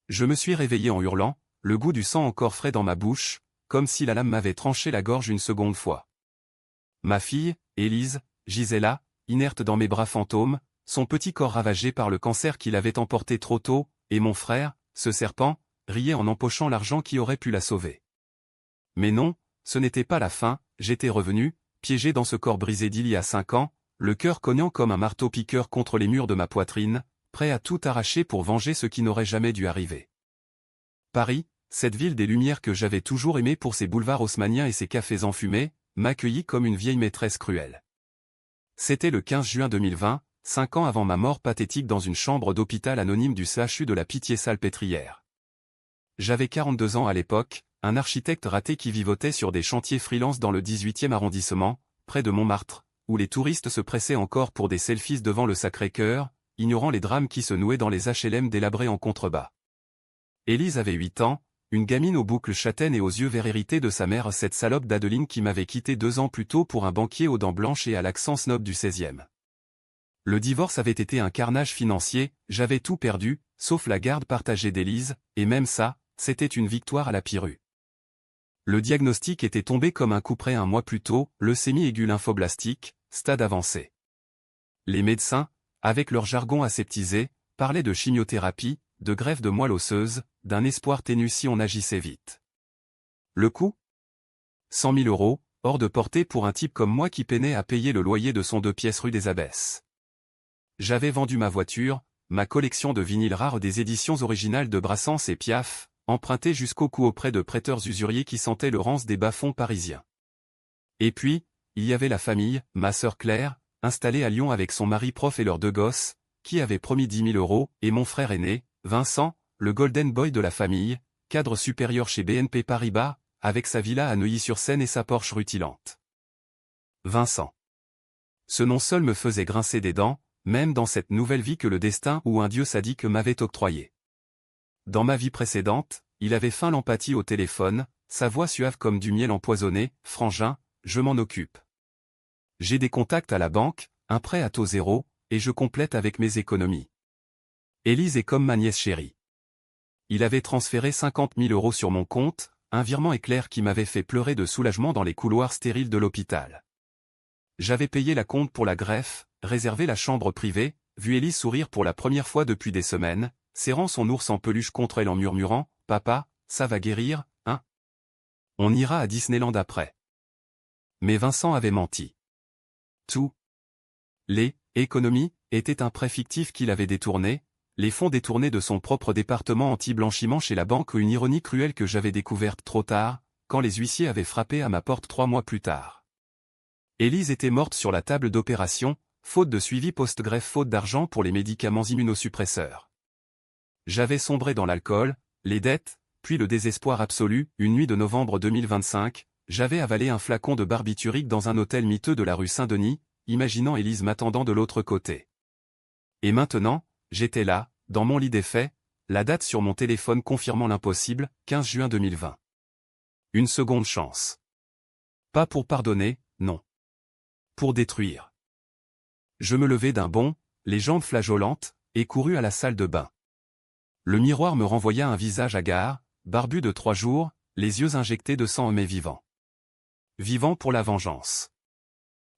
Je me suis réveillé en hurlant, le goût du sang encore frais dans ma bouche, comme si la lame m'avait tranché la gorge une seconde fois. Ma fille, Élise, gisait là, inerte dans mes bras fantômes, son petit corps ravagé par le cancer qui l'avait emporté trop tôt, et mon frère, ce serpent, riait en empochant l'argent qui aurait pu la sauver. Mais non, ce n'était pas la fin, j'étais revenu, piégé dans ce corps brisé d'il y a 5 ans, le cœur cognant comme un marteau-piqueur contre les murs de ma poitrine, prêt à tout arracher pour venger ce qui n'aurait jamais dû arriver. Paris, cette ville des Lumières que j'avais toujours aimée pour ses boulevards haussmanniens et ses cafés enfumés, m'accueillit comme une vieille maîtresse cruelle. C'était le 15 juin 2020, 5 ans avant ma mort pathétique dans une chambre d'hôpital anonyme du CHU de la Pitié-Salpêtrière. J'avais 42 ans à l'époque, un architecte raté qui vivotait sur des chantiers freelance dans le 18e arrondissement, près de Montmartre, où les touristes se pressaient encore pour des selfies devant le Sacré-Cœur, ignorant les drames qui se nouaient dans les HLM délabrés en contrebas. Élise avait 8 ans, une gamine aux boucles châtaines et aux yeux verts hérités de sa mère, cette salope d'Adeline qui m'avait quitté 2 ans plus tôt pour un banquier aux dents blanches et à l'accent snob du 16e. Le divorce avait été un carnage financier, j'avais tout perdu, sauf la garde partagée d'Élise, et même ça, c'était une victoire à la Pirue. Le diagnostic était tombé comme un couperet un mois plus tôt, leucémie aiguë lymphoblastique, stade avancé. Les médecins, avec leur jargon aseptisé, parlaient de chimiothérapie, de greffe de moelle osseuse, d'un espoir ténu si on agissait vite. Le coût ? 100 000 €, hors de portée pour un type comme moi qui peinait à payer le loyer de son 2 pièces rue des Abbesses. J'avais vendu ma voiture, ma collection de vinyles rares des éditions originales de Brassens et Piaf, empruntées jusqu'au cou auprès de prêteurs usuriers qui sentaient le rance des bas-fonds parisiens. Et puis, il y avait la famille, ma sœur Claire, installée à Lyon avec son mari prof et leurs 2 gosses, qui avait promis 10 000 €, et mon frère aîné, Vincent, le golden boy de la famille, cadre supérieur chez BNP Paribas, avec sa villa à Neuilly-sur-Seine et sa Porsche rutilante. Vincent. Ce nom seul me faisait grincer des dents, même dans cette nouvelle vie que le destin ou un dieu sadique m'avait octroyée. Dans ma vie précédente, il avait feint l'empathie au téléphone, sa voix suave comme du miel empoisonné, « Frangin, je m'en occupe. J'ai des contacts à la banque, un prêt à taux zéro, et je complète avec mes économies. Élise est comme ma nièce chérie. » Il avait transféré 50 000 € sur mon compte, un virement éclair qui m'avait fait pleurer de soulagement dans les couloirs stériles de l'hôpital. J'avais payé la compte pour la greffe, réservé la chambre privée, vu Élise sourire pour la première fois depuis des semaines, serrant son ours en peluche contre elle en murmurant « Papa, ça va guérir, hein? On ira à Disneyland après. » Mais Vincent avait menti. Tout. Les « économies » étaient un prêt fictif qu'il avait détourné, les fonds détournés de son propre département anti-blanchiment chez la banque, une ironie cruelle que j'avais découverte trop tard, quand les huissiers avaient frappé à ma porte 3 mois plus tard. Élise était morte sur la table d'opération, faute de suivi post-greffe, faute d'argent pour les médicaments immunosuppresseurs. J'avais sombré dans l'alcool, les dettes, puis le désespoir absolu. Une nuit de novembre 2025, j'avais avalé un flacon de barbiturique dans un hôtel miteux de la rue Saint-Denis, imaginant Élise m'attendant de l'autre côté. Et maintenant, j'étais là, dans mon lit défait, la date sur mon téléphone confirmant l'impossible, 15 juin 2020. Une seconde chance. Pas pour pardonner, non. Pour détruire. Je me levai d'un bond, les jambes flageolantes, et courus à la salle de bain. Le miroir me renvoya un visage hagard, barbu de 3 jours, les yeux injectés de sang mais vivant. Vivant pour la vengeance.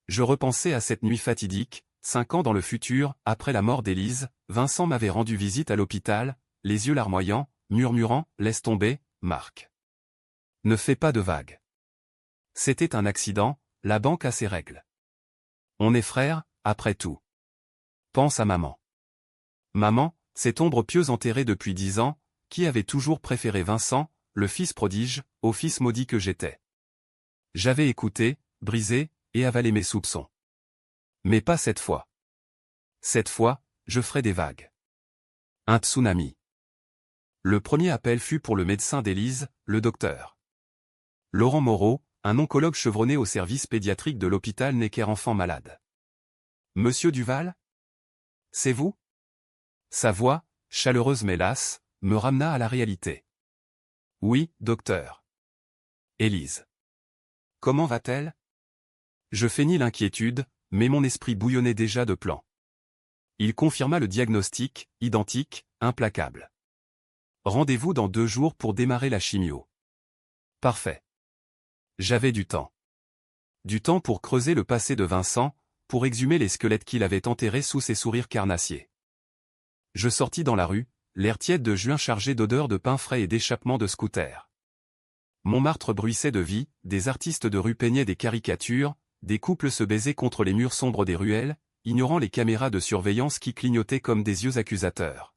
Je repensais à cette nuit fatidique, 5 ans dans le futur, après la mort d'Élise, Vincent m'avait rendu visite à l'hôpital, les yeux larmoyants, murmurant « Laisse tomber, Marc. Ne fais pas de vagues. C'était un accident, la banque a ses règles. On est frères, après tout. Pense à maman. » Maman, cette ombre pieuse enterrée depuis 10 ans, qui avait toujours préféré Vincent, le fils prodige, au fils maudit que j'étais. J'avais écouté, brisé, et avalé mes soupçons. Mais pas cette fois. Cette fois, je ferai des vagues. Un tsunami. Le premier appel fut pour le médecin d'Élise, le docteur Laurent Moreau, un oncologue chevronné au service pédiatrique de l'hôpital Necker-Enfants Malades. « Monsieur Duval ? C'est vous ?» Sa voix, chaleureuse mais lasse, me ramena à la réalité. « Oui, docteur. »« Élise. Comment va-t-elle » Je feignis l'inquiétude, mais mon esprit bouillonnait déjà de plans. Il confirma le diagnostic, identique, implacable. Rendez-vous dans 2 jours pour démarrer la chimio. Parfait. J'avais du temps. Du temps pour creuser le passé de Vincent, pour exhumer les squelettes qu'il avait enterrés sous ses sourires carnassiers. Je sortis dans la rue, l'air tiède de juin chargé d'odeurs de pain frais et d'échappements de scooter. Montmartre bruissait de vie, des artistes de rue peignaient des caricatures, des couples se baisaient contre les murs sombres des ruelles, ignorant les caméras de surveillance qui clignotaient comme des yeux accusateurs.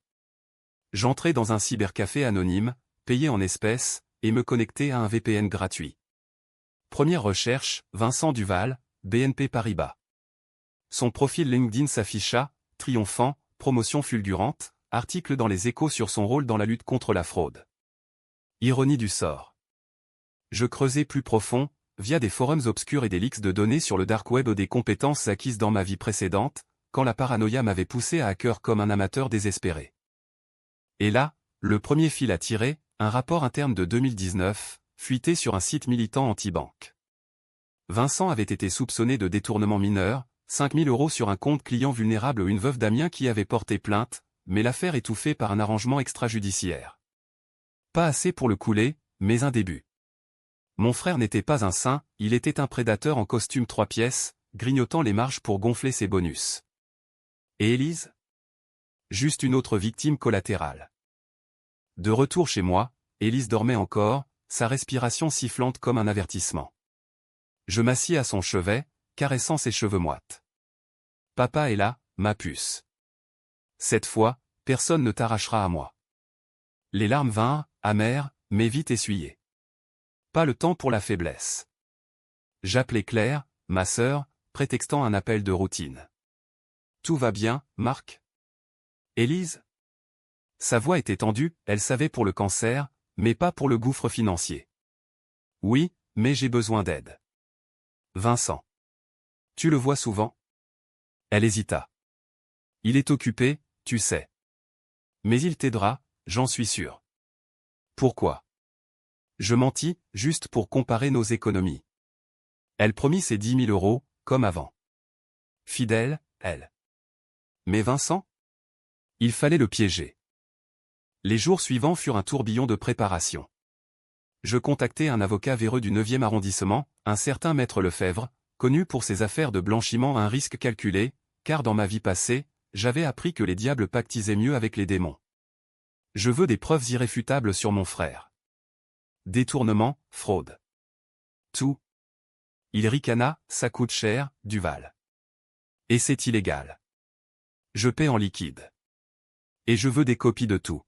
J'entrai dans un cybercafé anonyme, payé en espèces, et me connectai à un VPN gratuit. Première recherche, Vincent Duval, BNP Paribas. Son profil LinkedIn s'afficha, triomphant, promotion fulgurante, article dans les Échos sur son rôle dans la lutte contre la fraude. Ironie du sort. Je creusai plus profond, via des forums obscurs et des leaks de données sur le dark web des compétences acquises dans ma vie précédente, quand la paranoïa m'avait poussé à hacker comme un amateur désespéré. Et là, le premier fil à tirer, un rapport interne de 2019, fuité sur un site militant anti-banque. Vincent avait été soupçonné de détournement mineur, 5 000 € sur un compte client vulnérable ou une veuve d'Amiens qui avait porté plainte, mais l'affaire étouffée par un arrangement extrajudiciaire. Pas assez pour le couler, mais un début. Mon frère n'était pas un saint, il était un prédateur en costume 3 pièces, grignotant les marges pour gonfler ses bonus. Et Élise ? Juste une autre victime collatérale. De retour chez moi, Élise dormait encore, sa respiration sifflante comme un avertissement. Je m'assis à son chevet, caressant ses cheveux moites. Papa est là, ma puce. Cette fois, personne ne t'arrachera à moi. Les larmes vinrent, amères, mais vite essuyées. Pas le temps pour la faiblesse. J'appelai Claire, ma sœur, prétextant un appel de routine. Tout va bien, Marc ? Élise ? Sa voix était tendue, elle savait pour le cancer, mais pas pour le gouffre financier. Oui, mais j'ai besoin d'aide. Vincent. Tu le vois souvent ? Elle hésita. Il est occupé, tu sais. Mais il t'aidera, j'en suis sûr. Pourquoi ? Je mentis, juste pour comparer nos économies. Elle promit ses 10 000 €, comme avant. Fidèle, elle. Mais Vincent ? Il fallait le piéger. Les jours suivants furent un tourbillon de préparation. Je contactai un avocat véreux du 9e arrondissement, un certain maître Lefebvre, connu pour ses affaires de blanchiment à un risque calculé, car dans ma vie passée, j'avais appris que les diables pactisaient mieux avec les démons. Je veux des preuves irréfutables sur mon frère. Détournement, fraude. Tout. Il ricana, ça coûte cher, Duval. Et c'est illégal. Je paie en liquide. Et je veux des copies de tout.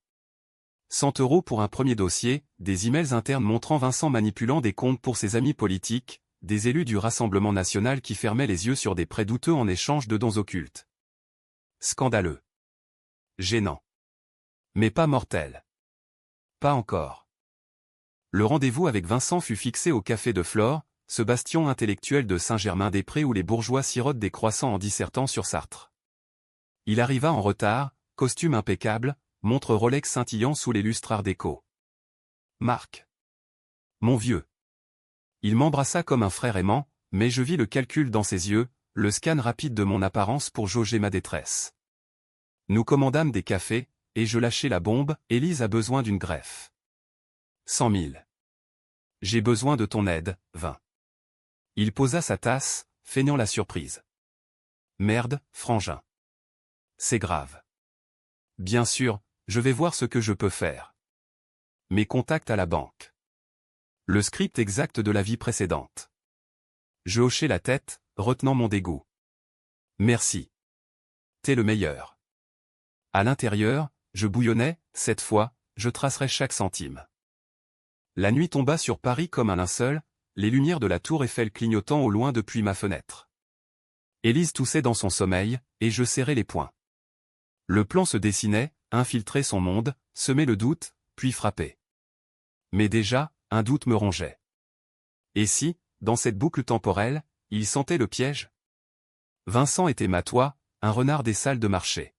100 € pour un premier dossier, des emails internes montrant Vincent manipulant des comptes pour ses amis politiques, des élus du Rassemblement national qui fermaient les yeux sur des prêts douteux en échange de dons occultes. Scandaleux. Gênant. Mais pas mortel. Pas encore. Le rendez-vous avec Vincent fut fixé au Café de Flore, ce bastion intellectuel de Saint-Germain-des-Prés où les bourgeois sirotent des croissants en dissertant sur Sartre. Il arriva en retard, costume impeccable, montre Rolex scintillant sous les lustres art déco. Marc. Mon vieux. Il m'embrassa comme un frère aimant, mais je vis le calcul dans ses yeux, le scan rapide de mon apparence pour jauger ma détresse. Nous commandâmes des cafés, et je lâchai la bombe, Élise a besoin d'une greffe. 100 000. J'ai besoin de ton aide, 20. Il posa sa tasse, feignant la surprise. Merde, frangin. C'est grave. Bien sûr, je vais voir ce que je peux faire. Mes contacts à la banque. Le script exact de la vie précédente. Je hochai la tête, retenant mon dégoût. Merci. T'es le meilleur. À l'intérieur, je bouillonnais, cette fois, je tracerai chaque centime. La nuit tomba sur Paris comme un linceul, les lumières de la tour Eiffel clignotant au loin depuis ma fenêtre. Élise toussait dans son sommeil, et je serrais les poings. Le plan se dessinait, infiltrer son monde, semer le doute, puis frapper. Mais déjà, un doute me rongeait. Et si, dans cette boucle temporelle, il sentait le piège ? Vincent était matois, un renard des salles de marché.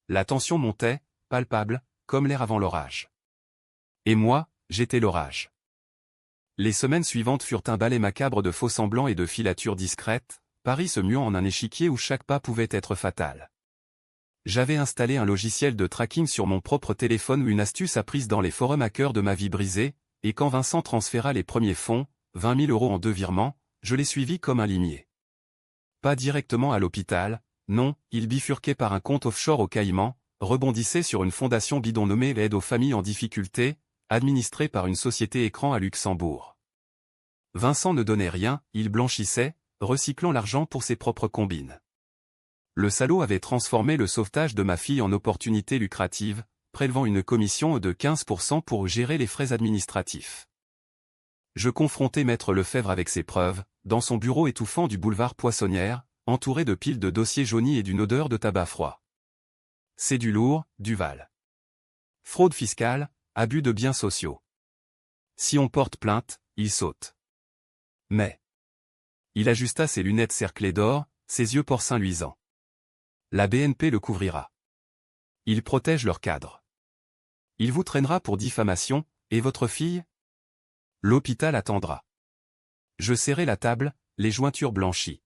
La tension montait, palpable, comme l'air avant l'orage. Et moi, j'étais l'orage. Les semaines suivantes furent un balai macabre de faux-semblants et de filatures discrètes, Paris se muant en un échiquier où chaque pas pouvait être fatal. J'avais installé un logiciel de tracking sur mon propre téléphone ou une astuce apprise dans les forums hackers de ma vie brisée, et quand Vincent transféra les premiers fonds, 20 000 € en 2 virements, je l'ai suivi comme un limier. Pas directement à l'hôpital, non, il bifurquait par un compte offshore aux Caïmans, rebondissait sur une fondation bidon nommée L'aide aux familles en difficulté, administrée par une société écran à Luxembourg. Vincent ne donnait rien, il blanchissait, recyclant l'argent pour ses propres combines. Le salaud avait transformé le sauvetage de ma fille en opportunité lucrative, prélevant une commission de 15% pour gérer les frais administratifs. Je confrontais Maître Lefebvre avec ses preuves, dans son bureau étouffant du boulevard Poissonnière, entouré de piles de dossiers jaunis et d'une odeur de tabac froid. C'est du lourd, Duval. Fraude fiscale, abus de biens sociaux. Si on porte plainte, il saute. Mais il ajusta ses lunettes cerclées d'or, ses yeux porcins luisants. La BNP le couvrira. Il protège leur cadre. Il vous traînera pour diffamation, et votre fille? L'hôpital attendra. Je serrai la table, les jointures blanchies.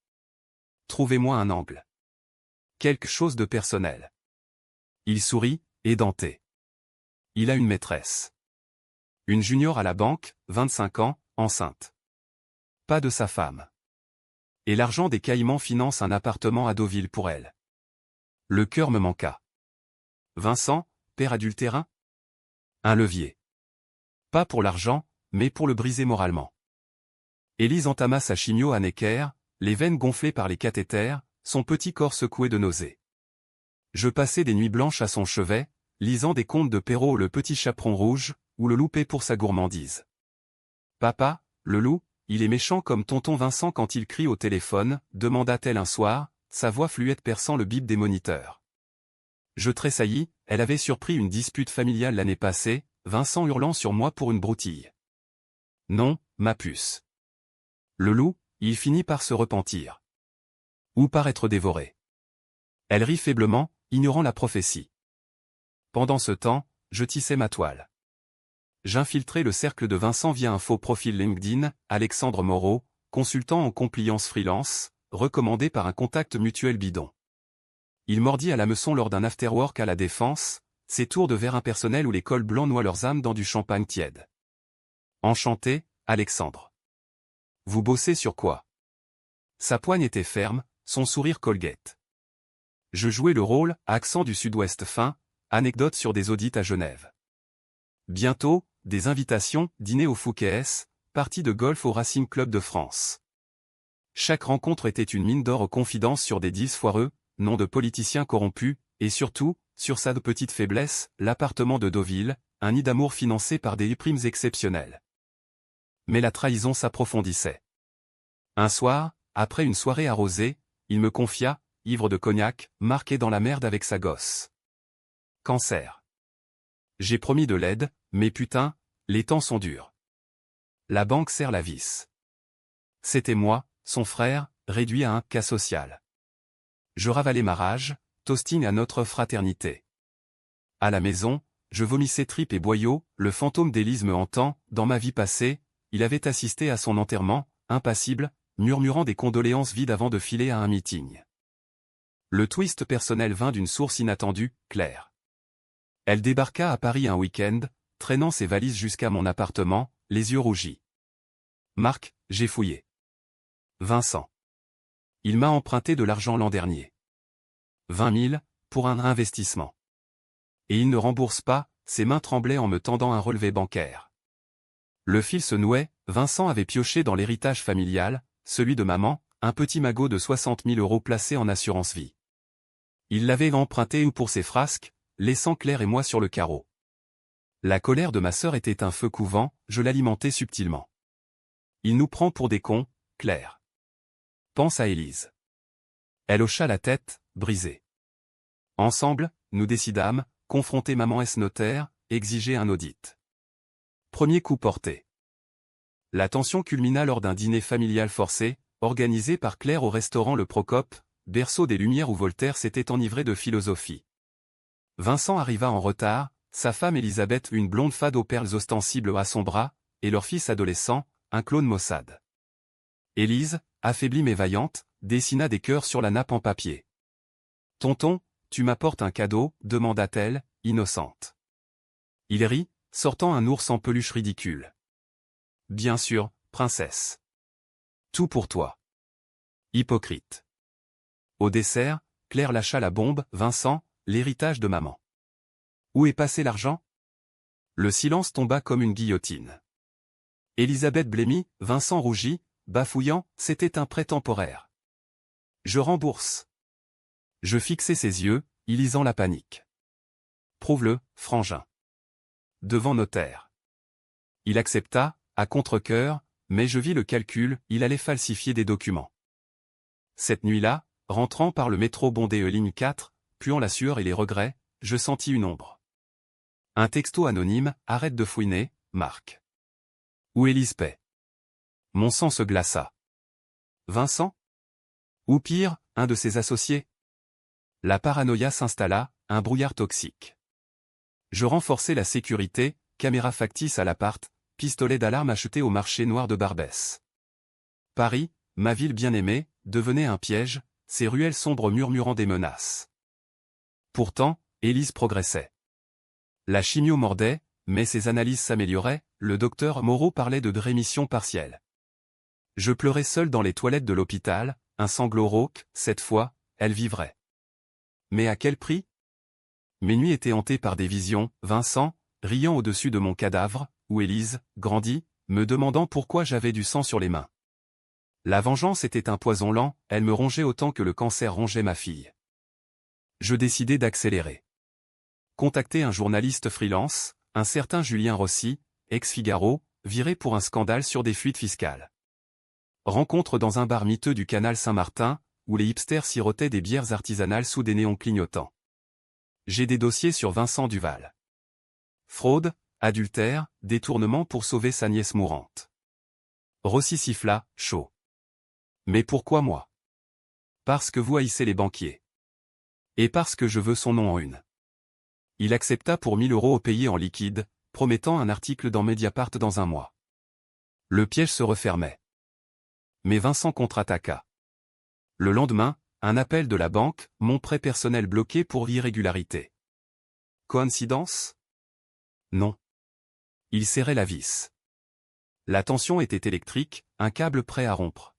Trouvez-moi un angle. Quelque chose de personnel. Il sourit, édenté. Il a une maîtresse. Une junior à la banque, 25 ans, enceinte. Pas de sa femme. Et l'argent des Caïmans finance un appartement à Deauville pour elle. Le cœur me manqua. Vincent, père adultérin? Un levier. Pas pour l'argent, mais pour le briser moralement. Élise entama sa chimio à Necker, les veines gonflées par les cathéters, son petit corps secoué de nausées. Je passais des nuits blanches à son chevet, lisant des contes de Perrault Le Petit Chaperon Rouge, ou le louper pour sa gourmandise. Papa, le loup, il est méchant comme tonton Vincent quand il crie au téléphone, demanda-t-elle un soir, sa voix fluette perçant le bip des moniteurs. Je tressaillis, elle avait surpris une dispute familiale l'année passée, Vincent hurlant sur moi pour une broutille. Non, ma puce. Le loup, il finit par se repentir. Ou par être dévoré. Elle rit faiblement, ignorant la prophétie. Pendant ce temps, je tissais ma toile. J'infiltrais le cercle de Vincent via un faux profil LinkedIn, Alexandre Moreau, consultant en compliance freelance, recommandé par un contact mutuel bidon. Il mordit à l'hameçon lors d'un afterwork à la Défense, ces tours de verre impersonnels où les cols blancs noient leurs âmes dans du champagne tiède. Enchanté, Alexandre. Vous bossez sur quoi? Sa poigne était ferme, son sourire Colgate. Je jouais le rôle, accent du sud-ouest fin, anecdote sur des audits à Genève. Bientôt, des invitations, dîner au Fouquet's, partie de golf au Racing Club de France. Chaque rencontre était une mine d'or aux confidences sur des deals foireux, noms de politiciens corrompus, et surtout, sur sa petite faiblesse, l'appartement de Deauville, un nid d'amour financé par des primes exceptionnelles. Mais la trahison s'approfondissait. Un soir, après une soirée arrosée, il me confia, ivre de cognac, marqué dans la merde avec sa gosse. Cancer. J'ai promis de l'aide, mais putain, les temps sont durs. La banque serre la vis. C'était moi, son frère, réduit à un cas social. Je ravalais ma rage, toasting à notre fraternité. À la maison, je vomissais tripes et boyaux, le fantôme d'Élise me hantant, dans ma vie passée, il avait assisté à son enterrement, impassible, murmurant des condoléances vides avant de filer à un meeting. Le twist personnel vint d'une source inattendue, Claire. Elle débarqua à Paris un week-end, traînant ses valises jusqu'à mon appartement, les yeux rougis. Marc, j'ai fouillé. Vincent. Il m'a emprunté de l'argent l'an dernier. 20 000, pour un investissement. Et il ne rembourse pas, ses mains tremblaient en me tendant un relevé bancaire. Le fil se nouait, Vincent avait pioché dans l'héritage familial, celui de maman, un petit magot de 60 000 € placé en assurance vie. Il l'avait emprunté pour ses frasques, laissant Claire et moi sur le carreau. La colère de ma sœur était un feu couvant, je l'alimentais subtilement. Il nous prend pour des cons, Claire. Pense à Élise. Elle hocha la tête, brisée. Ensemble, nous décidâmes, confronter maman S-notaire, exiger un audit. Premier coup porté. La tension culmina lors d'un dîner familial forcé, organisé par Claire au restaurant Le Procope, berceau des Lumières où Voltaire s'était enivré de philosophie. Vincent arriva en retard, sa femme Elisabeth une blonde fade aux perles ostensibles à son bras, et leur fils adolescent, un clone Mossad. Élise, affaiblie mais vaillante, dessina des cœurs sur la nappe en papier. Tonton, tu m'apportes un cadeau, demanda-t-elle, innocente. Il rit, sortant un ours en peluche ridicule. Bien sûr, princesse. Tout pour toi. Hypocrite. Au dessert, Claire lâcha la bombe, Vincent, l'héritage de maman. Où est passé l'argent? Le silence tomba comme une guillotine. Elisabeth blêmit, Vincent rougit, bafouillant, c'était un prêt temporaire. Je rembourse. Je fixai ses yeux, y lisant la panique. Prouve-le, frangin. Devant notaire. Il accepta, à contre-cœur, mais je vis le calcul, il allait falsifier des documents. Cette nuit-là, rentrant par le métro bondé ligne 4, puant la sueur et les regrets, je sentis une ombre. Un texto anonyme, arrête de fouiner, Marc. Où est Lisbeth? Mon sang se glaça. Vincent? Ou pire, un de ses associés? La paranoïa s'installa, un brouillard toxique. Je renforçai la sécurité, caméra factice à l'appart, pistolet d'alarme acheté au marché noir de Barbès. Paris, ma ville bien-aimée, devenait un piège, ses ruelles sombres murmurant des menaces. Pourtant, Élise progressait. La chimio mordait, mais ses analyses s'amélioraient, le docteur Moreau parlait de rémission partielle. Je pleurais seul dans les toilettes de l'hôpital, un sanglot rauque, cette fois, elle vivrait. Mais à quel prix? Mes nuits étaient hantées par des visions, Vincent, riant au-dessus de mon cadavre, ou Élise, grandie, me demandant pourquoi j'avais du sang sur les mains. La vengeance était un poison lent, elle me rongeait autant que le cancer rongeait ma fille. Je décidai d'accélérer. Contacter un journaliste freelance, un certain Julien Rossi, ex-Figaro, viré pour un scandale sur des fuites fiscales. Rencontre dans un bar miteux du canal Saint-Martin, où les hipsters sirotaient des bières artisanales sous des néons clignotants. J'ai des dossiers sur Vincent Duval. Fraude, adultère, détournement pour sauver sa nièce mourante. Rossi siffla, chaud. Mais pourquoi moi? Parce que vous haïssez les banquiers. Et parce que je veux son nom en une. Il accepta pour 1000 € au payé en liquide, promettant un article dans Mediapart dans un mois. Le piège se refermait. Mais Vincent contre-attaqua. Le lendemain, un appel de la banque, mon prêt personnel bloqué pour irrégularité. Coïncidence? Non. Il serrait la vis. La tension était électrique, un câble prêt à rompre.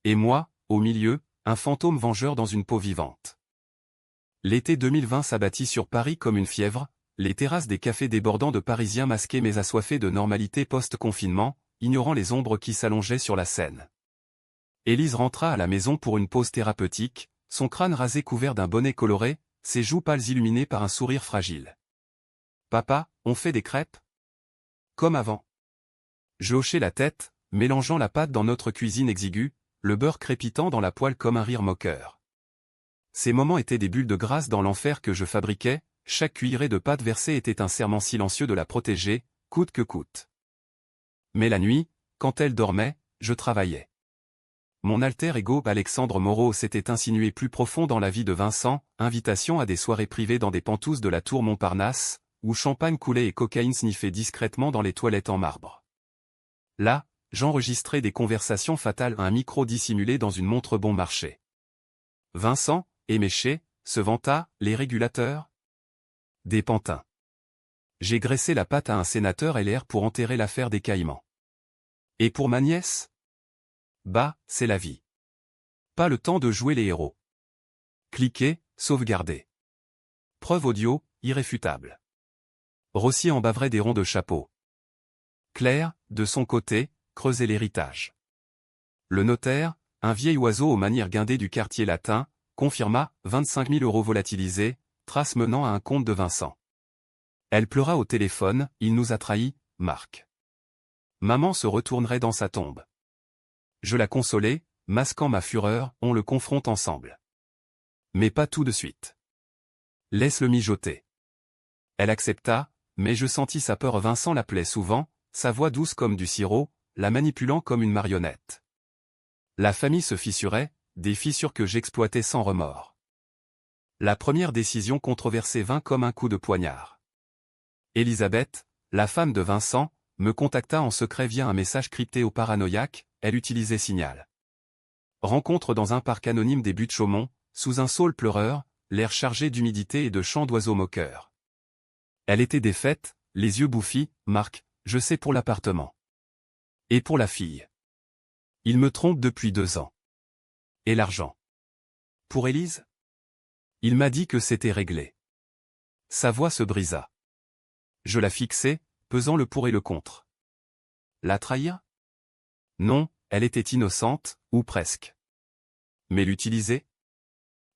Et moi, au milieu, un fantôme vengeur dans une peau vivante. L'été 2020 s'abattit sur Paris comme une fièvre, les terrasses des cafés débordant de Parisiens masqués mais assoiffés de normalité post-confinement, ignorant les ombres qui s'allongeaient sur la Seine. Élise rentra à la maison pour une pause thérapeutique, son crâne rasé couvert d'un bonnet coloré, ses joues pâles illuminées par un sourire fragile. « Papa, on fait des crêpes ?» Comme avant. Je hochai la tête, mélangeant la pâte dans notre cuisine exiguë, le beurre crépitant dans la poêle comme un rire moqueur. Ces moments étaient des bulles de grâce dans l'enfer que je fabriquais, chaque cuillerée de pâte versée était un serment silencieux de la protéger, coûte que coûte. Mais la nuit, quand elle dormait, je travaillais. Mon alter ego Alexandre Moreau s'était insinué plus profond dans la vie de Vincent, invitation à des soirées privées dans des pentousses de la tour Montparnasse, où champagne coulait et cocaïne sniffait discrètement dans les toilettes en marbre. Là, j'enregistrais des conversations fatales à un micro dissimulé dans une montre bon marché. Vincent, éméché, se vanta, les régulateurs? Des pantins. J'ai graissé la patte à un sénateur LR pour enterrer l'affaire des Caïmans. Et pour ma nièce? Bah, c'est la vie. Pas le temps de jouer les héros. Cliquez, sauvegarder. Preuve audio, irréfutable. Rossi en bavrait des ronds de chapeau. Claire, de son côté, creusait l'héritage. Le notaire, un vieil oiseau aux manières guindées du quartier latin, confirma 25 000 € volatilisés, trace menant à un compte de Vincent. Elle pleura au téléphone, il nous a trahis, Marc. Maman se retournerait dans sa tombe. Je la consolai, masquant ma fureur, on le confronte ensemble. Mais pas tout de suite. Laisse-le mijoter. Elle accepta, mais je sentis sa peur. Vincent l'appelait souvent, sa voix douce comme du sirop, la manipulant comme une marionnette. La famille se fissurait, des fissures que j'exploitais sans remords. La première décision controversée vint comme un coup de poignard. Elisabeth, la femme de Vincent, me contacta en secret via un message crypté au paranoïaque, elle utilisait Signal. Rencontre dans un parc anonyme des Buttes-Chaumont, sous un saule pleureur, l'air chargé d'humidité et de chants d'oiseaux moqueurs. Elle était défaite, les yeux bouffis. Marc, je sais pour l'appartement. Et pour la fille. Il me trompe depuis 2 ans. Et l'argent. Pour Élise? Il m'a dit que c'était réglé. Sa voix se brisa. Je la fixai, pesant le pour et le contre. La trahir? Non, elle était innocente, ou presque. Mais l'utiliser?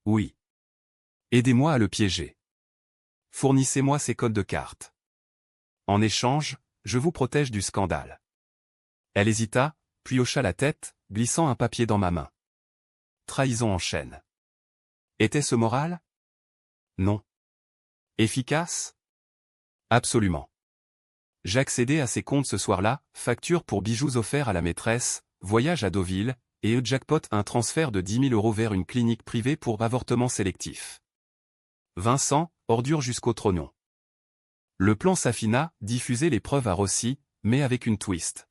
Oui. Aidez-moi à le piéger. Fournissez-moi ses codes de carte. En échange, je vous protège du scandale. Elle hésita, puis hocha la tête, glissant un papier dans ma main. Trahison en chaîne. Était-ce moral? Non. Efficace? Absolument. J'accédais à ses comptes ce soir-là, facture pour bijoux offerts à la maîtresse, voyage à Deauville, et jackpot un transfert de 10 000 € vers une clinique privée pour avortement sélectif. Vincent, ordure jusqu'au trognon. Le plan s'affina, diffuser les preuves à Rossi, mais avec une twist.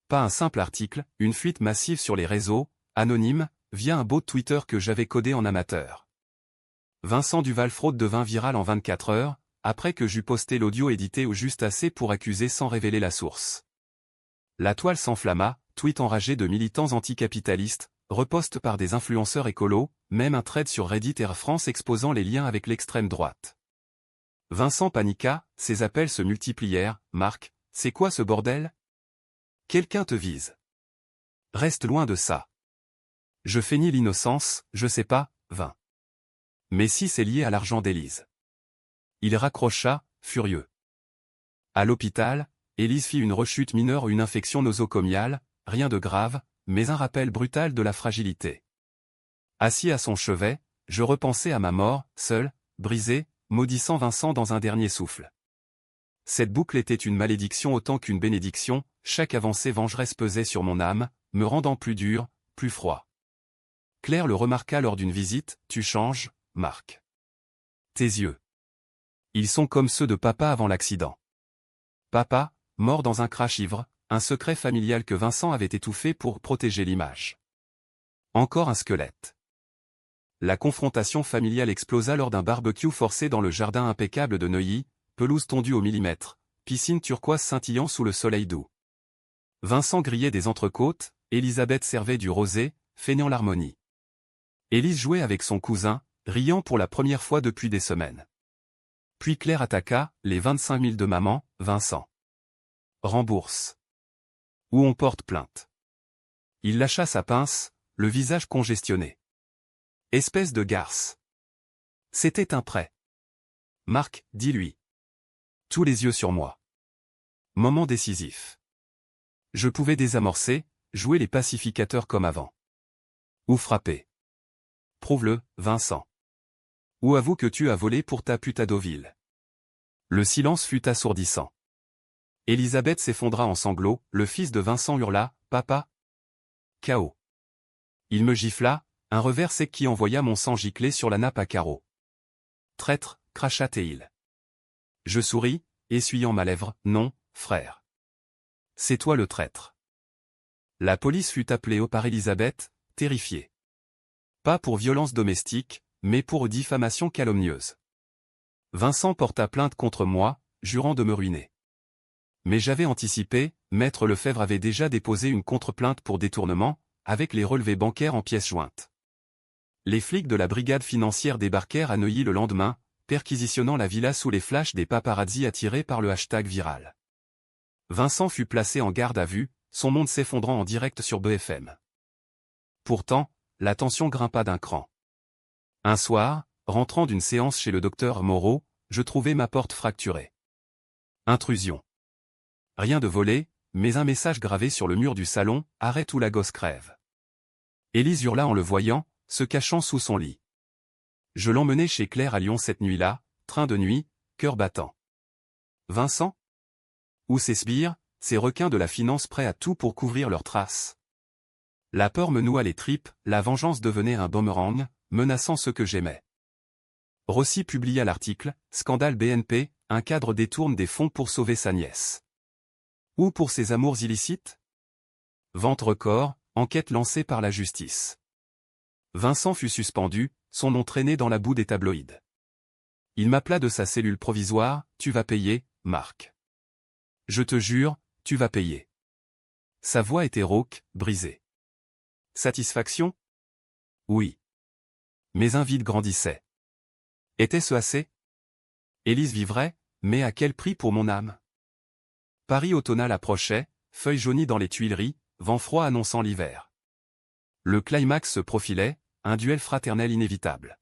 Pas un simple article, une fuite massive sur les réseaux, anonyme, via un bot Twitter que j'avais codé en amateur. Vincent Duval fraude devint viral en 24 heures, après que j'eus posté l'audio édité au juste assez pour accuser sans révéler la source. La toile s'enflamma, tweet enragé de militants anticapitalistes, repost par des influenceurs écolos, même un thread sur Reddit Air France exposant les liens avec l'extrême droite. Vincent paniqua, ses appels se multiplièrent. Marc, c'est quoi ce bordel? Quelqu'un te vise. Reste loin de ça. Je feignis l'innocence, je sais pas, Vin. Mais si c'est lié à l'argent d'Élise. Il raccrocha, furieux. À l'hôpital, Élise fit une rechute mineure ou une infection nosocomiale, rien de grave, mais un rappel brutal de la fragilité. Assis à son chevet, je repensais à ma mort, seul, brisé, maudissant Vincent dans un dernier souffle. Cette boucle était une malédiction autant qu'une bénédiction, chaque avancée vengeresse pesait sur mon âme, me rendant plus dur, plus froid. Claire le remarqua lors d'une visite, tu changes, Marc. Tes yeux. Ils sont comme ceux de papa avant l'accident. Papa, mort dans un crash ivre, un secret familial que Vincent avait étouffé pour protéger l'image. Encore un squelette. La confrontation familiale explosa lors d'un barbecue forcé dans le jardin impeccable de Neuilly, pelouse tondue au millimètre, piscine turquoise scintillant sous le soleil doux. Vincent grillait des entrecôtes, Elisabeth servait du rosé, feignant l'harmonie. Élise jouait avec son cousin, riant pour la première fois depuis des semaines. Puis Claire attaqua, les 25 000 de maman, Vincent. Rembourse. Ou on porte plainte. Il lâcha sa pince, le visage congestionné. Espèce de garce. C'était un prêt. Marc, dis-lui. Tous les yeux sur moi. Moment décisif. Je pouvais désamorcer, jouer les pacificateurs comme avant. Ou frapper. Prouve-le, Vincent. Ou avoue que tu as volé pour ta pute à Deauville. Le silence fut assourdissant. Elisabeth s'effondra en sanglots, le fils de Vincent hurla, papa. Chaos. Il me gifla, un revers sec qui envoya mon sang gicler sur la nappe à carreaux. Traître, cracha-t-il. Je souris, essuyant ma lèvre, non, frère. C'est toi le traître. La police fut appelée au par Elisabeth, terrifiée. Pas pour violence domestique, mais pour diffamation calomnieuse. Vincent porta plainte contre moi, jurant de me ruiner. Mais j'avais anticipé, Maître Lefebvre avait déjà déposé une contre-plainte pour détournement, avec les relevés bancaires en pièces jointes. Les flics de la brigade financière débarquèrent à Neuilly le lendemain, perquisitionnant la villa sous les flashs des paparazzis attirés par le hashtag viral. Vincent fut placé en garde à vue, son monde s'effondrant en direct sur BFM. Pourtant, la tension grimpa d'un cran. Un soir, rentrant d'une séance chez le docteur Moreau, je trouvai ma porte fracturée. Intrusion. Rien de volé, mais un message gravé sur le mur du salon, arrête ou la gosse crève. Élise hurla en le voyant, se cachant sous son lit. Je l'emmenai chez Claire à Lyon cette nuit-là, train de nuit, cœur battant. Vincent? Où ces sbires, ces requins de la finance prêts à tout pour couvrir leurs traces? La peur me noua les tripes, la vengeance devenait un boomerang, menaçant ceux que j'aimais. Rossi publia l'article « Scandale BNP, un cadre détourne des fonds pour sauver sa nièce. » Ou pour ses amours illicites? Vente record, enquête lancée par la justice. Vincent fut suspendu, son nom traîné dans la boue des tabloïds. Il m'appela de sa cellule provisoire, « Tu vas payer, Marc. Je te jure, tu vas payer. » Sa voix était rauque, brisée. Satisfaction? Oui. Mais un vide grandissait. Était-ce assez? Élise vivrait, mais à quel prix pour mon âme? Paris automnal approchait, feuilles jaunies dans les Tuileries, vent froid annonçant l'hiver. Le climax se profilait, un duel fraternel inévitable.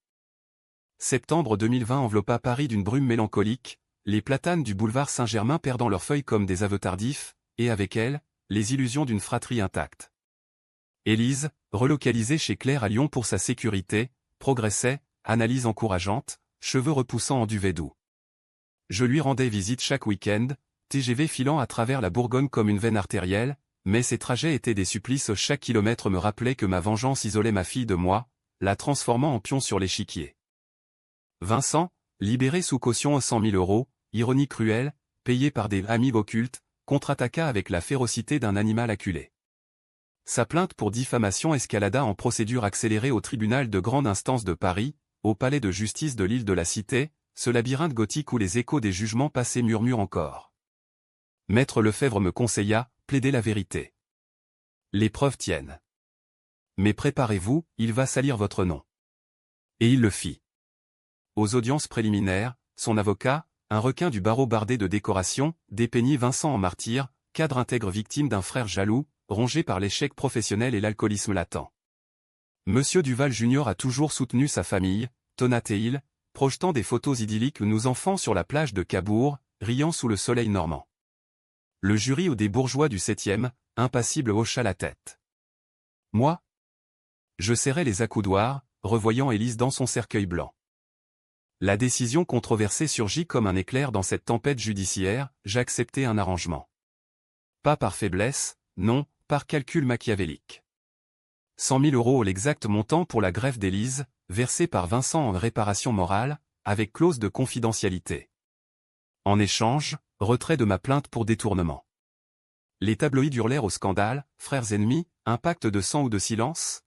Septembre 2020 enveloppa Paris d'une brume mélancolique, les platanes du boulevard Saint-Germain perdant leurs feuilles comme des aveux tardifs, et avec elles, les illusions d'une fratrie intacte. Élise, relocalisée chez Claire à Lyon pour sa sécurité, progressait, analyse encourageante, cheveux repoussants en duvet doux. Je lui rendais visite chaque week-end, TGV filant à travers la Bourgogne comme une veine artérielle, mais ces trajets étaient des supplices. Chaque kilomètre me rappelait que ma vengeance isolait ma fille de moi, la transformant en pion sur l'échiquier. Vincent, libéré sous caution à 100 000 €, ironie cruelle, payé par des amis occultes, contre-attaqua avec la férocité d'un animal acculé. Sa plainte pour diffamation escalada en procédure accélérée au tribunal de grande instance de Paris, au palais de justice de l'île de la Cité, ce labyrinthe gothique où les échos des jugements passés murmurent encore. Maître Lefebvre me conseilla, plaidez la vérité. Les preuves tiennent. Mais préparez-vous, il va salir votre nom. Et il le fit. Aux audiences préliminaires, son avocat, un requin du barreau bardé de décoration, dépeignit Vincent en martyr, cadre intègre victime d'un frère jaloux, rongé par l'échec professionnel et l'alcoolisme latent. Monsieur Duval Junior a toujours soutenu sa famille, tonnatait-il, projetant des photos idylliques de nos enfants sur la plage de Cabourg, riant sous le soleil normand. Le jury ou des bourgeois du 7e, impassible hocha la tête. Moi? Je serrais les accoudoirs, revoyant Élise dans son cercueil blanc. La décision controversée surgit comme un éclair dans cette tempête judiciaire, j'acceptais un arrangement. Pas par faiblesse, non, par calcul machiavélique. 100 000 € l'exact montant pour la greffe d'Élise, versé par Vincent en réparation morale, avec clause de confidentialité. En échange, retrait de ma plainte pour détournement. Les tabloïds hurlèrent au scandale, frères ennemis, un pacte de sang ou de silence?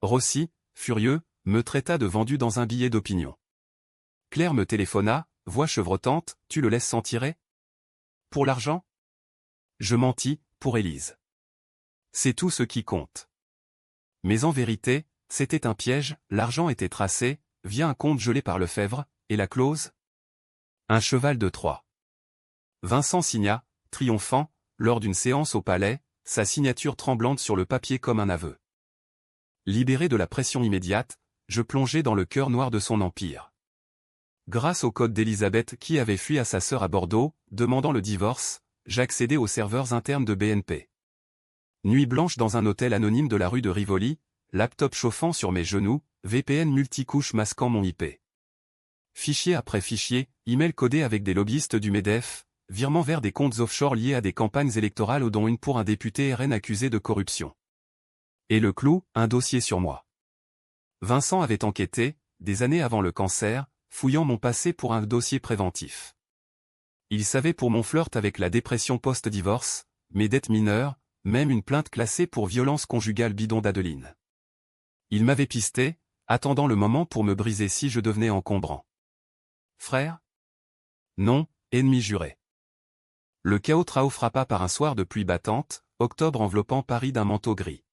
Rossi, furieux, me traita de vendu dans un billet d'opinion. Claire me téléphona, voix chevrotante, tu le laisses s'en tirer? Pour l'argent? Je mentis, pour Élise. C'est tout ce qui compte. Mais en vérité, c'était un piège, l'argent était tracé, via un compte gelé par Lefebvre, et la clause? Un cheval de Troie. Vincent signa, triomphant, lors d'une séance au palais, sa signature tremblante sur le papier comme un aveu. Libéré de la pression immédiate, je plongeai dans le cœur noir de son empire. Grâce au code d'Elisabeth qui avait fui à sa sœur à Bordeaux, demandant le divorce, j'accédais aux serveurs internes de BNP. Nuit blanche dans un hôtel anonyme de la rue de Rivoli, laptop chauffant sur mes genoux, VPN multicouche masquant mon IP. Fichier après fichier, email codé avec des lobbyistes du MEDEF, virement vers des comptes offshore liés à des campagnes électorales dont une pour un député RN accusé de corruption. Et le clou, un dossier sur moi. Vincent avait enquêté, des années avant le cancer, fouillant mon passé pour un dossier préventif. Il savait pour mon flirt avec la dépression post-divorce, mes dettes mineures, même une plainte classée pour violence conjugale bidon d'Adeline. Il m'avait pisté, attendant le moment pour me briser si je devenais encombrant. Frère? Non, ennemi juré. Le chaos Trao frappa par un soir de pluie battante, octobre enveloppant Paris d'un manteau gris.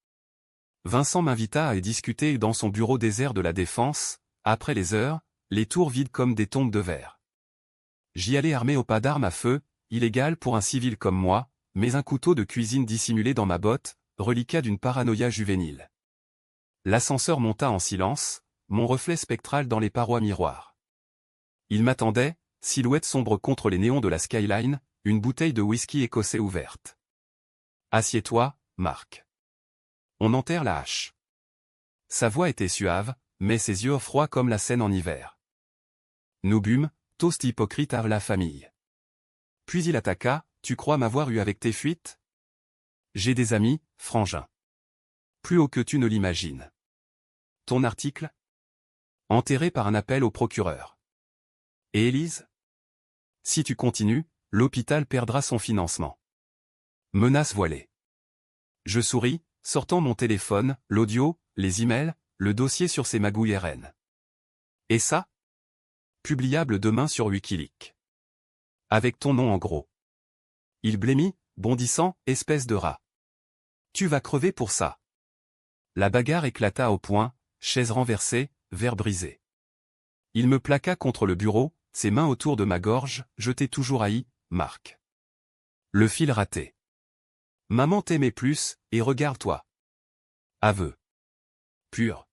Vincent m'invita à y discuter dans son bureau désert de la Défense, après les heures, les tours vides comme des tombes de verre. J'y allais armé au pas d'armes à feu, illégal pour un civil comme moi, mais un couteau de cuisine dissimulé dans ma botte, reliquat d'une paranoïa juvénile. L'ascenseur monta en silence, mon reflet spectral dans les parois miroirs. Il m'attendait, silhouette sombre contre les néons de la skyline, une bouteille de whisky écossais ouverte. Assieds-toi, Marc. On enterre la hache. Sa voix était suave, mais ses yeux froids comme la Seine en hiver. Nous bûmes, toast hypocrite à la famille. Puis il attaqua, tu crois m'avoir eu avec tes fuites? J'ai des amis, frangin. Plus haut que tu ne l'imagines. Ton article? Enterré par un appel au procureur. Et Élise? Si tu continues, l'hôpital perdra son financement. Menace voilée. Je souris, sortant mon téléphone, l'audio, les emails, le dossier sur ces magouilles RN. Et ça? Publiable demain sur Wikileaks. Avec ton nom en gros. Il blêmit, bondissant, espèce de rat. Tu vas crever pour ça. La bagarre éclata au poing, chaise renversée, verre brisé. Il me plaqua contre le bureau, ses mains autour de ma gorge, je t'ai toujours haï, Marc. Le fil raté. Maman t'aimait plus, et regarde-toi. Aveu. Pur.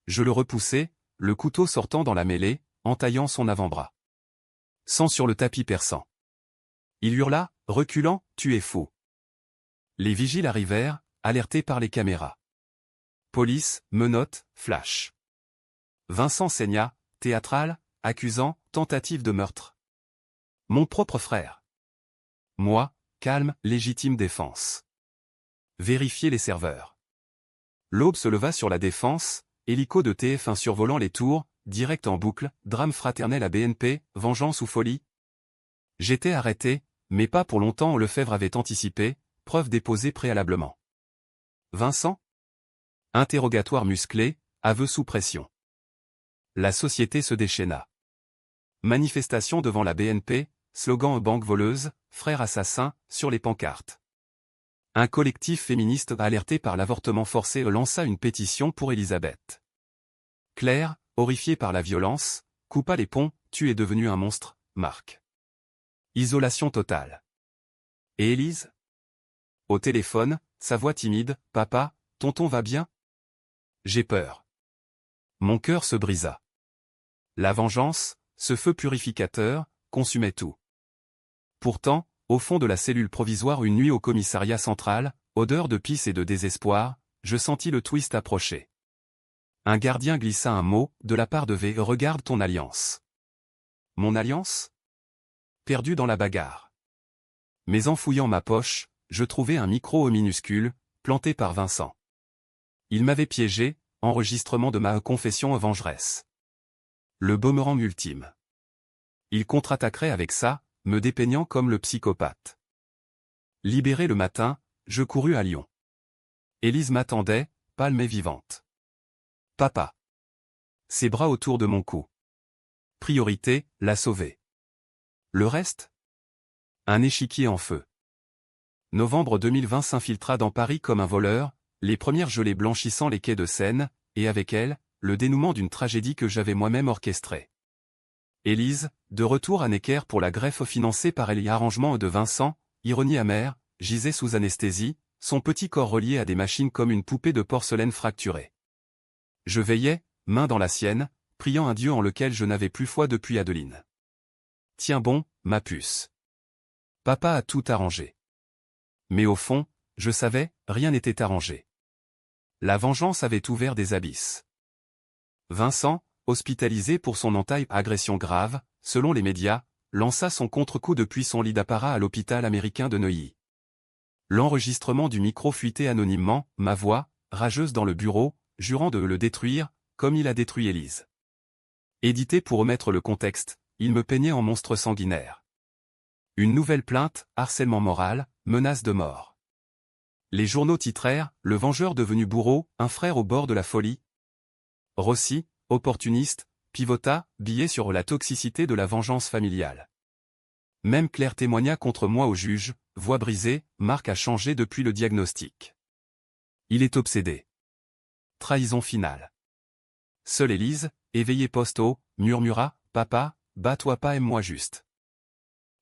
Je le repoussai, le couteau sortant dans la mêlée, entaillant son avant-bras. Sang sur le tapis perçant. Il hurla, reculant, tu es fou. Les vigiles arrivèrent, alertés par les caméras. Police, menottes, flash. Vincent saigna, théâtral, accusant, tentative de meurtre. Mon propre frère. Moi, calme, légitime défense. Vérifiez les serveurs. L'aube se leva sur la défense, hélico de TF1 survolant les tours, direct en boucle, drame fraternel à BNP, vengeance ou folie. J'étais arrêté, mais pas pour longtemps, Lefebvre avait anticipé, preuve déposée préalablement. Vincent? Interrogatoire musclé, aveu sous pression. La société se déchaîna. Manifestation devant la BNP, slogan banque voleuse, frères assassins, sur les pancartes. Un collectif féministe alerté par l'avortement forcé lança une pétition pour Elisabeth. Claire, horrifiée par la violence, coupa les ponts, tu es devenu un monstre, Marc. Isolation totale. Et Élise? Au téléphone, sa voix timide, papa, tonton va bien? J'ai peur. Mon cœur se brisa. La vengeance, ce feu purificateur, consumait tout. Pourtant, au fond de la cellule provisoire une nuit au commissariat central, odeur de pisse et de désespoir, je sentis le twist approcher. Un gardien glissa un mot, de la part de V. Regarde ton alliance. Mon alliance? Perdu dans la bagarre. Mais en fouillant ma poche, je trouvai un micro au minuscule, planté par Vincent. Il m'avait piégé, enregistrement de ma confession vengeresse. Le boomerang ultime. Il contre-attaquerait avec ça, me dépeignant comme le psychopathe. Libéré le matin, je courus à Lyon. Élise m'attendait, pâle mais vivante. Papa. Ses bras autour de mon cou. Priorité, la sauver. Le reste? Un échiquier en feu. Novembre 2020 s'infiltra dans Paris comme un voleur, les premières gelées blanchissant les quais de Seine, et avec elles, le dénouement d'une tragédie que j'avais moi-même orchestrée. Élise, de retour à Necker pour la greffe financée par les arrangements de Vincent, ironie amère, gisait sous anesthésie, son petit corps relié à des machines comme une poupée de porcelaine fracturée. Je veillais, main dans la sienne, priant un Dieu en lequel je n'avais plus foi depuis Adeline. Tiens bon, ma puce. Papa a tout arrangé. Mais au fond, je savais, rien n'était arrangé. La vengeance avait ouvert des abysses. Vincent, hospitalisé pour son entaille agression grave, selon les médias, lança son contre-coup depuis son lit d'apparat à l'hôpital américain de Neuilly. L'enregistrement du micro fuitait anonymement, ma voix, rageuse dans le bureau, jurant de le détruire, comme il a détruit Élise. Édité pour remettre le contexte, il me peignait en monstre sanguinaire. Une nouvelle plainte, harcèlement moral, menace de mort. Les journaux titrèrent, le vengeur devenu bourreau, un frère au bord de la folie. Rossi, opportuniste, pivota, billet sur la toxicité de la vengeance familiale. Même Claire témoigna contre moi au juge, voix brisée, Marc a changé depuis le diagnostic. Il est obsédé. Trahison finale. Seule Élise, éveillée post-haut, murmura, papa, bats-toi pas aime-moi juste.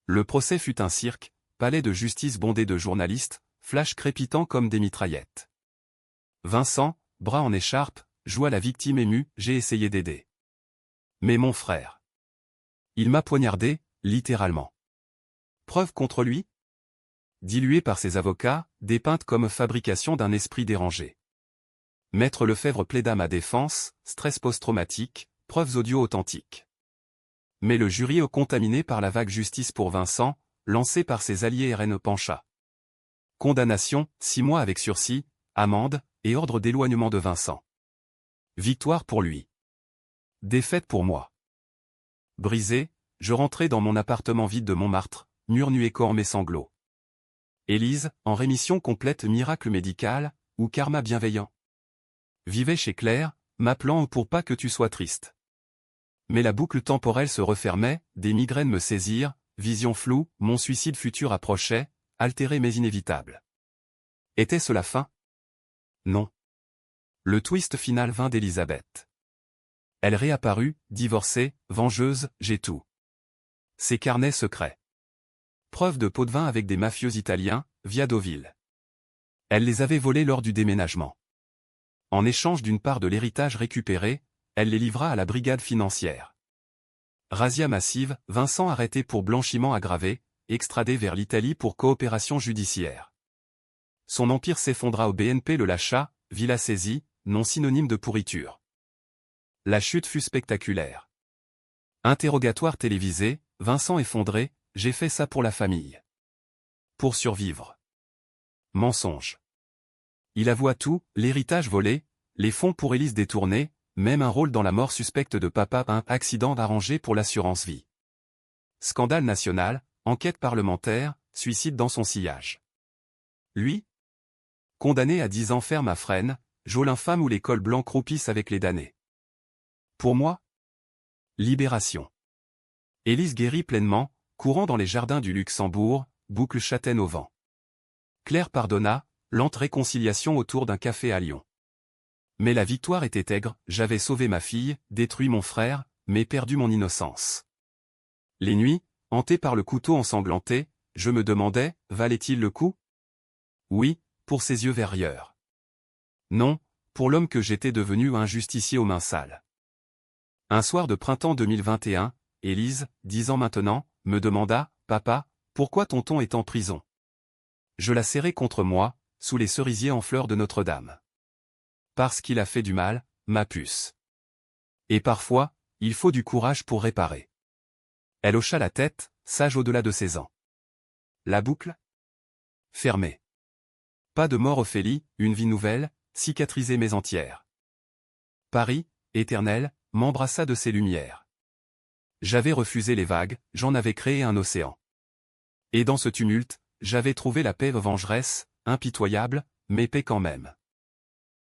Le procès fut un cirque, palais de justice bondé de journalistes, flash crépitant comme des mitraillettes. Vincent, bras en écharpe, joua la victime émue, j'ai essayé d'aider. Mais mon frère. Il m'a poignardé, littéralement. Preuve contre lui? Dilué par ses avocats, dépeinte comme fabrication d'un esprit dérangé. Maître Lefebvre plaida ma défense, stress post-traumatique, preuves audio authentiques. Mais le jury contaminé par la vague justice pour Vincent, lancée par ses alliés RN pencha. Condamnation, 6 mois avec sursis, amende, et ordre d'éloignement de Vincent. Victoire pour lui. Défaite pour moi. Brisé, je rentrai dans mon appartement vide de Montmartre, mur nu et corps mes sanglots. Élise, en rémission complète miracle médical, ou karma bienveillant. vivait chez Claire, m'appelant pour pas que tu sois triste. Mais la boucle temporelle se refermait, des migraines me saisirent, vision floue, mon suicide futur approchait, altéré mais inévitable. Était-ce la fin? Non. Le twist final vint d'Elisabeth. Elle réapparut, divorcée, vengeuse, j'ai tout. Ses carnets secrets. Preuve de pot de vin avec des mafieux italiens, via Deauville. Elle les avait volés lors du déménagement. En échange d'une part de l'héritage récupéré, elle les livra à la brigade financière. Razzia massive, Vincent arrêté pour blanchiment aggravé, extradé vers l'Italie pour coopération judiciaire. Son empire s'effondra au BNP le lâcha, villa saisie, non synonyme de pourriture. La chute fut spectaculaire. Interrogatoire télévisé, Vincent effondré, j'ai fait ça pour la famille. Pour survivre. Mensonge. Il avoua tout, l'héritage volé, les fonds pour Élise détournés, même un rôle dans la mort suspecte de papa, un accident arrangé pour l'assurance vie. Scandale national, enquête parlementaire, suicide dans son sillage. Lui? Condamné à 10 ans ferme à Fresnes, geôle l'infâme où les cols blancs croupissent avec les damnés. Pour moi? Libération. Élise guérit pleinement, courant dans les jardins du Luxembourg, boucle châtaine au vent. Claire pardonna, lente réconciliation autour d'un café à Lyon. Mais la victoire était aigre, j'avais sauvé ma fille, détruit mon frère, mais perdu mon innocence. Les nuits, hanté par le couteau ensanglanté, je me demandais, valait-il le coup? Oui, pour ses yeux verrieurs. Non, pour l'homme que j'étais devenu, un justicier aux mains sales. Un soir de printemps 2021, Élise, 10 ans maintenant, me demanda, « Papa, pourquoi tonton est en prison ?» Je la serrai contre moi, sous les cerisiers en fleurs de Notre-Dame. Parce qu'il a fait du mal, ma puce. Et parfois, il faut du courage pour réparer. Elle hocha la tête, sage au-delà de ses ans. La boucle? Fermée. Pas de mort Ophélie, une vie nouvelle, cicatrisée mais entière. Paris, éternel, m'embrassa de ses lumières. J'avais refusé les vagues, j'en avais créé un océan. Et dans ce tumulte, j'avais trouvé la paix vengeresse, impitoyable, mais paix quand même.